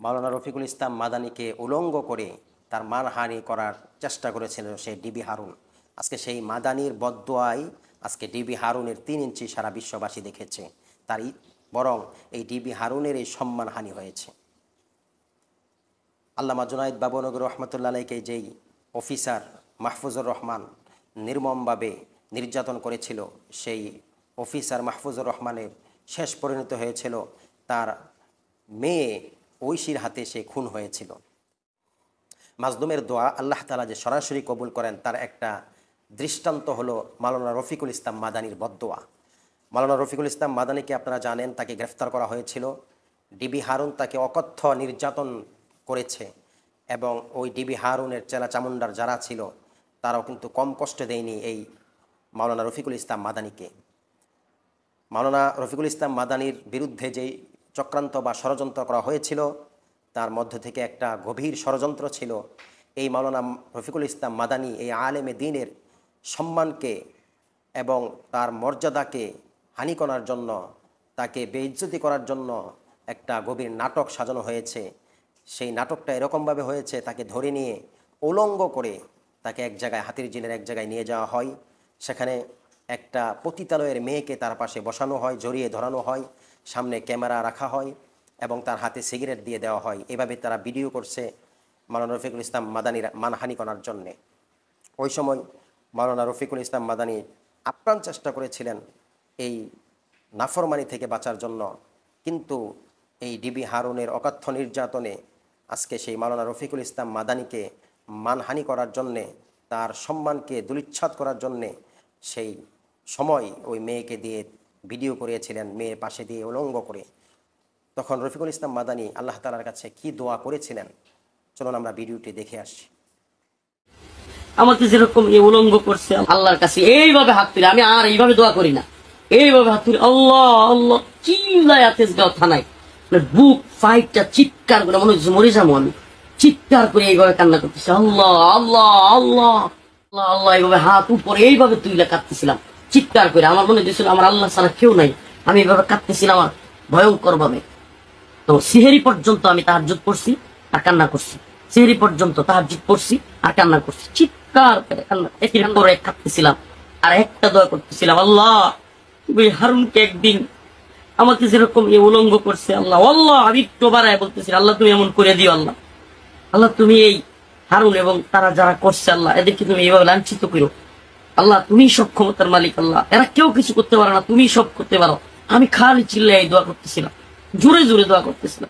মাওলানা রফিকুল ইসলাম মাদানীকে উলঙ্গ করে তার মানহানি করার চেষ্টা করেছিল সেই ডিবি হারুন। আজকে সেই মাদানীর বদদোয়ায় আজকে ডিবি হারুনের 3 ইঞ্চি সারা বিশ্ববাসী দেখেছে। বরং এই ডিবি হারুনের এই সম্মানহানি হয়েছে। আল্লামা জুনায়েদ বাবুনগরী রহমতুল্লাহ আলাইকে যেই অফিসার মাহফুজুর রহমান নির্মমভাবে নির্যাতন করেছিল, সেই অফিসার মাহফুজুর রহমানের শেষ পরিণত হয়েছিল তার মেয়ে ঐশীর হাতে সে খুন হয়েছিল। মাজলুমের দোয়া আল্লাহ তাআলা যে সরাসরি কবুল করেন তার একটা দৃষ্টান্ত হলো মাওলানা রফিকুল ইসলাম মাদানীর বদদোয়া। মাওলানা রফিকুল ইসলাম মাদানীকে আপনারা জানেন, তাকে গ্রেফতার করা হয়েছিল। ডিবি হারুন তাকে অকথ্য নির্যাতন করেছে এবং ওই ডিবি হারুনের চেলা চামুন্ডার যারা ছিল তারাও কিন্তু কম কষ্ট দেয়নি এই মাওলানা রফিকুল ইসলাম মাদানীকে। মাওলানা রফিকুল ইসলাম মাদানীর বিরুদ্ধে যেই চক্রান্ত বা ষড়যন্ত্র করা হয়েছিল তার মধ্য থেকে একটা গভীর ষড়যন্ত্র ছিল এই মাওলানা রফিকুল ইসলাম মাদানী এই আলেমে দ্বীনের সম্মানকে এবং তার মর্যাদাকে হানি করার জন্য, তাকে বেইজ্জতি করার জন্য একটা গভীর নাটক সাজানো হয়েছে। সেই নাটকটা এরকমভাবে হয়েছে, তাকে ধরে নিয়ে উলঙ্গ করে তাকে এক জায়গায় হাতির ঝিলের এক জায়গায় নিয়ে যাওয়া হয়। সেখানে একটা পতিতালয়ের মেয়েকে তার পাশে বসানো হয়, জড়িয়ে ধরানো হয়, সামনে ক্যামেরা রাখা হয় এবং তার হাতে সিগারেট দিয়ে দেওয়া হয়। এভাবে তারা ভিডিও করছে মাওলানা রফিকুল ইসলাম মাদানীর মানহানি করার জন্যে। ওই সময় মাওলানা রফিকুল ইসলাম মাদানী আপ্রাণ চেষ্টা করেছিলেন এই নাফরমানি থেকে বাঁচার জন্য, কিন্তু এই ডিবি হারুনের অকথ্য নির্যাতনে আজকে সেই মাওলানা রফিকুল ইসলাম মাদানীকে মানহানি করার জন্যে, তার সম্মানকে দুলিচ্ছাদ করার জন্যে সেই সময় ওই মেয়েকে দিয়ে ভিডিও করিয়েছিলেন, মেয়ের পাশে দিয়ে উলঙ্গ করে। তখন রফিকুল ইসলাম মাদানী আল্লাহ তাআলার কাছে কি দোয়া করেছিলেন, চলুন আমরা ভিডিওটি দেখে আসি। আমাকে যেরকম উলঙ্গ করছে আল্লাহর কাছে এইভাবে হাত তুলে, আমি আর এইভাবে দোয়া করি না, এইভাবে হাত তুলে আল্লাহ আল্লাহ চিল্লায় তেজগাঁও থানায় বুক ফাইটটা চিৎকার করে মনে হচ্ছে মরে যাবো আমি, চিৎকার করে এইভাবে কান্না করতেছি আল্লাহ আল্লাহ আল্লাহ আল্লাহ আল্লাহ, এইভাবে হাত উপরে এইভাবে তুইলা কাঁদতেছিলাম চিৎকার করে। আমার মনে হচ্ছিল আমার আল্লাহ ছাড়া কেউ নাই, আমি এইভাবে কাঁদতেছিলাম আর ভয়ঙ্কর ভাবে। তো সিহেরি পর্যন্ত আমি তাহাজ্জুদ পড়ছি আর কান্না করছি, সিহেরি পর্যন্ত তাহাজ্জুদ পড়ছি আর কান্না করছি, চিৎকার করে কান্না করে কাঁদতেছিলাম আর একটা দোয়া করতেছিলাম আল্লাহ তুমি হারুনকে একদিন আমাকে যেরকম উলঙ্গ করছে আল্লাহ আল্লাহ, আমি একটু বাড়ায় বলতেছি আল্লাহ তুমি এমন করে দিও আল্লাহ, আল্লাহ তুমি এই হারুন এবং তারা যারা করছে আল্লাহ এদেরকে তুমি এইভাবে লাঞ্ছিত করো আল্লাহ, তুমি সব ক্ষমতার মালিক আল্লাহ, এরা কেউ কিছু করতে পারে না, তুমি সব করতে পারো। আমি খালি চিল্লাই এই দোয়া করতেছিলাম, জোরে জোরে দোয়া করতেছিলাম।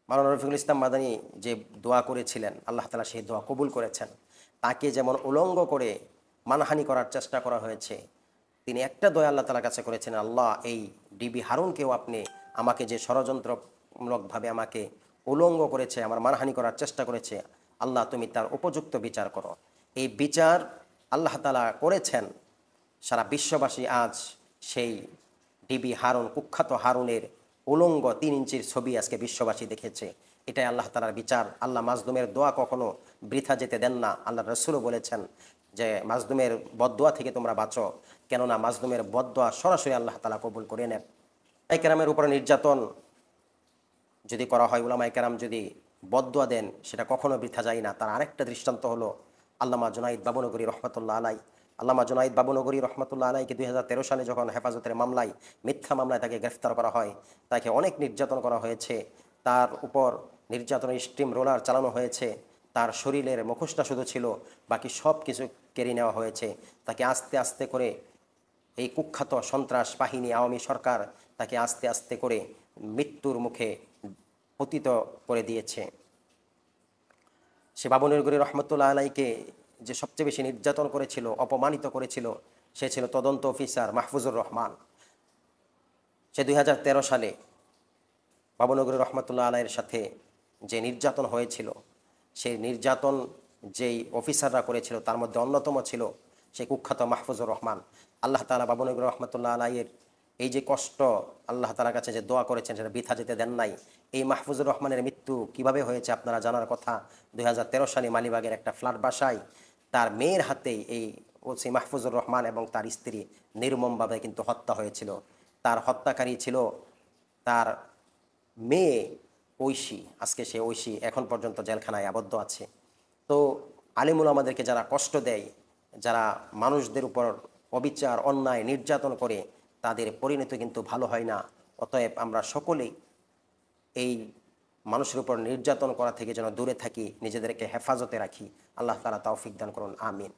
মাওলানা রফিকুল ইসলাম মাদানী যে দোয়া করেছিলেন আল্লাহ তাআলা সেই দোয়া কবুল করেছেন। তাকে যেমন উলঙ্গ করে মানহানি করার চেষ্টা করা হয়েছে, তিনি একটা দোয়া আল্লাহ তাআলার কাছে করেছেন, আল্লাহ এই ডিবি হারুনকেও আপনি আমাকে যে ষড়যন্ত্রমূলকভাবে আমাকে উলঙ্গ করেছে, আমার মানহানি করার চেষ্টা করেছে, আল্লাহ তুমি তার উপযুক্ত বিচার করো। এই বিচার আল্লাহ তাআলা করেছেন। সারা বিশ্ববাসী আজ সেই ডিবি হারুন, কুখ্যাত হারুনের উলঙ্গ 3 ইঞ্চির ছবি আজকে বিশ্ববাসী দেখেছে। এটাই আল্লাহ তাআলার বিচার। আল্লাহ মাজলুমের দোয়া কখনো বৃথা যেতে দেন না। আল্লাহ রাসূলও বলেছেন যে মাজলুমের বদদোয়া থেকে তোমরা বাঁচো, কেননা মাজলুমের বদদোয়া সরাসরি আল্লাহ তাআলা কবুল করে নেন। উলামায়ে কেরামের উপরে নির্যাতন যদি করা হয়, উলামায়ে কেরাম যদি বদদোয়া দেন, সেটা কখনো বৃথা যায় না। তার আরেকটা দৃষ্টান্ত হলো আল্লামা জুনাইদ বাবুনগরী রহমতুল্লাহ আলাই। আল্লামা জুনাইদ বাবুনগরী রহমতুল্লাহ আলাইকে 2013 সালে যখন হেফাজতের মামলায়, মিথ্যা মামলায় তাকে গ্রেফতার করা হয়, তাকে অনেক নির্যাতন করা হয়েছে, তার উপর নির্যাতনের স্টিম রোলার চালানো হয়েছে, তার শরীরের মুখোশটা শুধু ছিল, বাকি সব কিছু কেড়ে নেওয়া হয়েছে। তাকে আস্তে আস্তে করে এই কুখ্যাত সন্ত্রাস বাহিনী আওয়ামী সরকার তাকে আস্তে আস্তে করে মৃত্যুর মুখে পতিত করে দিয়েছে। সে বাবুনগরী রহমতুল্লাহ আলাইকে যে সবচেয়ে বেশি নির্যাতন করেছিল, অপমানিত করেছিল, সে ছিল তদন্ত অফিসার মাহফুজুর রহমান। সে 2013 সালে বাবুনগরী রহমতুল্লাহ আলাইয়ের সাথে যে নির্যাতন হয়েছিল, সেই নির্যাতন যেই অফিসাররা করেছিল তার মধ্যে অন্যতম ছিল সেই কুখ্যাত মাহফুজুর রহমান। আল্লাহ তাআলা বাবুনগরী রহমতুল্লাহ আলাইয়ের এই যে কষ্ট, আল্লাহ তাআলার কাছে যে দোয়া করেছেন সেটা বৃথা যেতে দেন নাই। এই মাহফুজুর রহমানের মৃত্যু কিভাবে হয়েছে আপনারা জানার কথা। 2013 সালে মালিবাগের একটা ফ্ল্যাট বাসায় তার মেয়ের হাতেই এই ওসি মাহফুজুর রহমান এবং তার স্ত্রী নির্মমভাবে কিন্তু হত্যা হয়েছিল। তার হত্যাকারী ছিল তার মেয়ে ঐশী, আজকে সে ঐশী এখন পর্যন্ত জেলখানায় আবদ্ধ আছে। তো আলিমুল আমাদেরকে যারা কষ্ট দেয়, যারা মানুষদের উপর অবিচার অন্যায় নির্যাতন করে, তাদের পরিণতি কিন্তু ভালো হয় না। অতএব আমরা সকলেই এই মানুষের উপর নির্যাতন করা থেকে যেন দূরে থাকি, নিজেদেরকে হেফাজতে রাখি। আল্লাহ তাআলা তৌফিক দান করুন, আমিন।